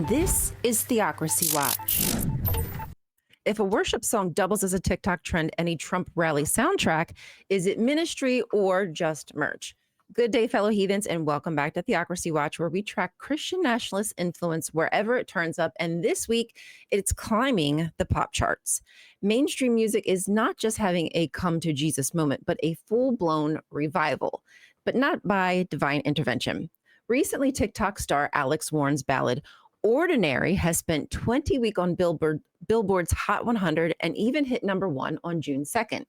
This is Theocracy Watch. If a worship song doubles as a TikTok trend and a Trump rally soundtrack, is it ministry or just merch? Good day, fellow heathens, and welcome back to Theocracy Watch, where we track Christian nationalist influence wherever it turns up. And this week, it's climbing the pop charts. Mainstream music is not just having a come to Jesus moment, but a full-blown revival, but not by divine intervention. Recently, TikTok star Alex Warren's ballad Ordinary has spent 20 weeks on Billboard's Hot 100 and even hit #1 on June 2nd.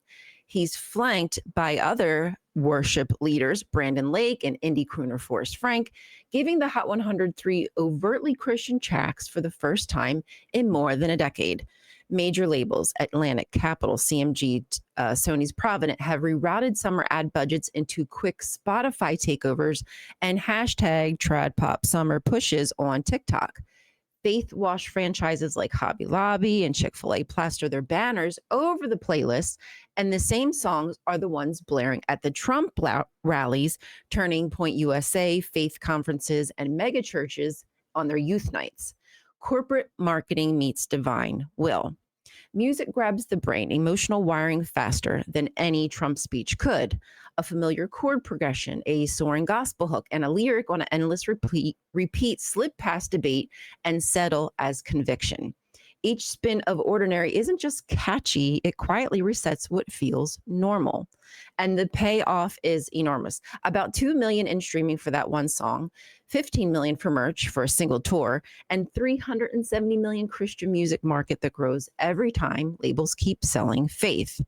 He's flanked by other worship leaders, Brandon Lake and indie crooner Forrest Frank, giving the Hot 100 3 overtly Christian tracks for the first time in more than a decade. Major labels, Atlantic, Capitol, CMG, Sony's Provident, have rerouted summer ad budgets into quick Spotify takeovers and hashtag trad pop summer pushes on TikTok. Faith wash franchises like Hobby Lobby and Chick-fil-A plaster their banners over the playlist, and the same songs are the ones blaring at the Trump rallies, Turning Point USA, faith conferences, and mega churches on their youth nights. Corporate marketing meets divine will. Music grabs the brain, emotional wiring faster than any Trump speech could. A familiar chord progression, a soaring gospel hook, and a lyric on an endless repeat slip past debate and settle as conviction. Each spin of Ordinary isn't just catchy, it quietly resets what feels normal. And the payoff is enormous. About 2 million in streaming for that one song, 15 million for merch for a single tour, and 370 million Christian music market that grows every time labels keep selling faith.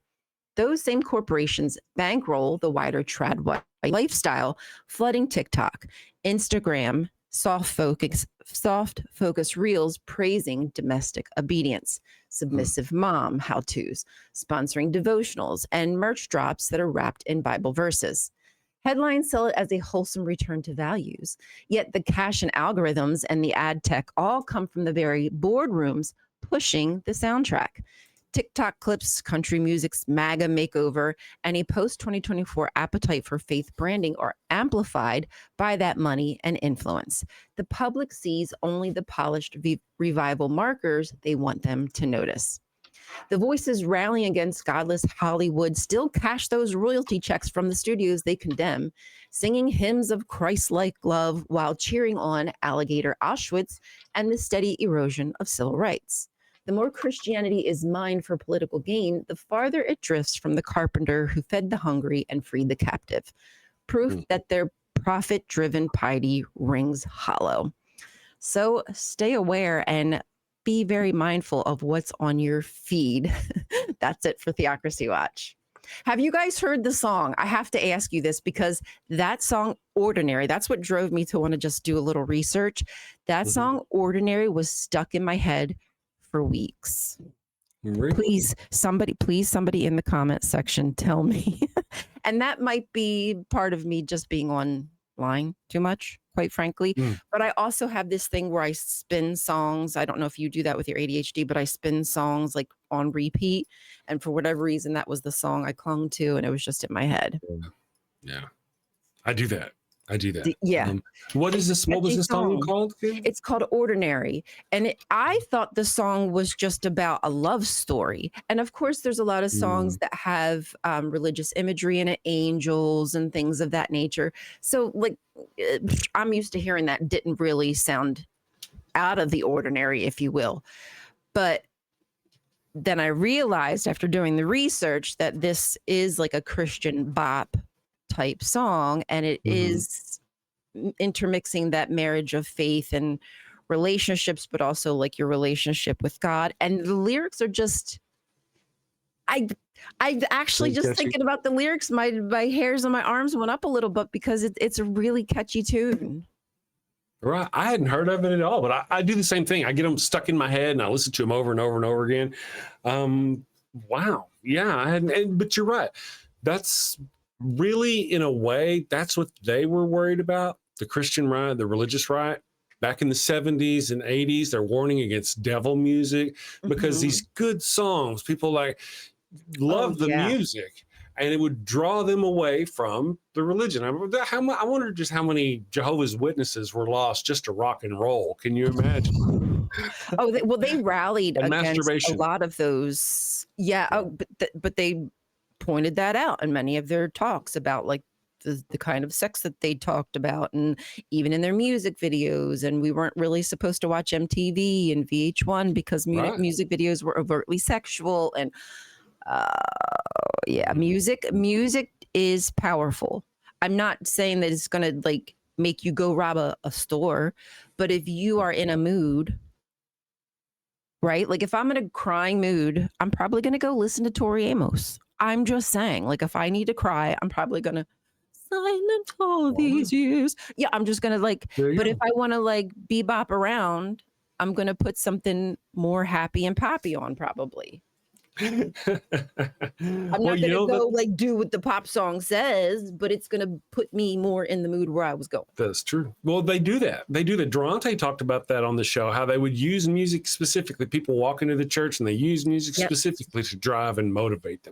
Those same corporations bankroll the wider trad white lifestyle, flooding TikTok, Instagram, soft focus reels praising domestic obedience, submissive mom how-tos, sponsoring devotionals, and merch drops that are wrapped in Bible verses. Headlines sell it as a wholesome return to values, yet the cash and algorithms and the ad tech all come from the very boardrooms pushing the soundtrack. TikTok clips, country music's MAGA makeover, and a post-2024 appetite for faith branding are amplified by that money and influence. The public sees only the polished revival markers they want them to notice. The voices rallying against godless Hollywood still cash those royalty checks from the studios they condemn, singing hymns of Christ-like love while cheering on alligator Auschwitz and the steady erosion of civil rights. The more Christianity is mined for political gain, the farther it drifts from the carpenter who fed the hungry and freed the captive. Proof that their profit-driven piety rings hollow. So stay aware and be very mindful of what's on your feed. That's it for Theocracy Watch. Have you guys heard the song? I have to ask you this because that song, Ordinary, that's what drove me to want to just do a little research. That song, Ordinary, was stuck in my head for weeks. Really? Please, somebody in the comment section tell me. And that might be part of me just being online too much, quite frankly. But I also have this thing where I spin songs. I don't know if you do that with your ADHD, but I spin songs like on repeat. And for whatever reason, that was the song I clung to, and it was just in my head. Yeah, I do that. Yeah. What was this song called? It's called Ordinary. And I thought the song was just about a love story. And of course, there's a lot of songs that have religious imagery in it, angels and things of that nature. So like, I'm used to hearing that didn't really sound out of the ordinary, if you will. But then I realized after doing the research that this is like a Christian bop type song, and it is intermixing that marriage of faith and relationships, but also like your relationship with God. And the lyrics are just, I actually just thinking about the lyrics, my hairs on my arms went up a little bit because it's a really catchy tune. Right, I hadn't heard of it at all, but I do the same thing. I get them stuck in my head and I listen to them over and over and over again. Wow, yeah, but you're right. That's really, in a way, that's what they were worried about, the Christian right, the religious right. Back in the 70s and 80s, they're warning against devil music because these good songs, people love the music, and it would draw them away from the religion. I wonder just how many Jehovah's Witnesses were lost just to rock and roll. Can you imagine? Oh, they rallied And against a masturbation. lot of those. Yeah. Oh, but they pointed that out in many of their talks about like the kind of sex that they talked about, and even in their music videos. And we weren't really supposed to watch MTV and VH1 because Right. music videos were overtly sexual. And yeah, music is powerful. I'm not saying that it's gonna like make you go rob a store, but if you are in a mood, right? Like if I'm in a crying mood, I'm probably gonna go listen to Tori Amos. I'm just saying, like if I need to cry, I'm probably gonna silent all these years. Yeah, I'm just gonna like, but if I want to like bebop around, I'm gonna put something more happy and poppy on probably. I'm not gonna go like do what the pop song says, but it's gonna put me more in the mood where I was going. That's true. Well, they do that. They do that. Durante talked about that on the show, how they would use music specifically. People walk into the church and they use music specifically to drive and motivate them.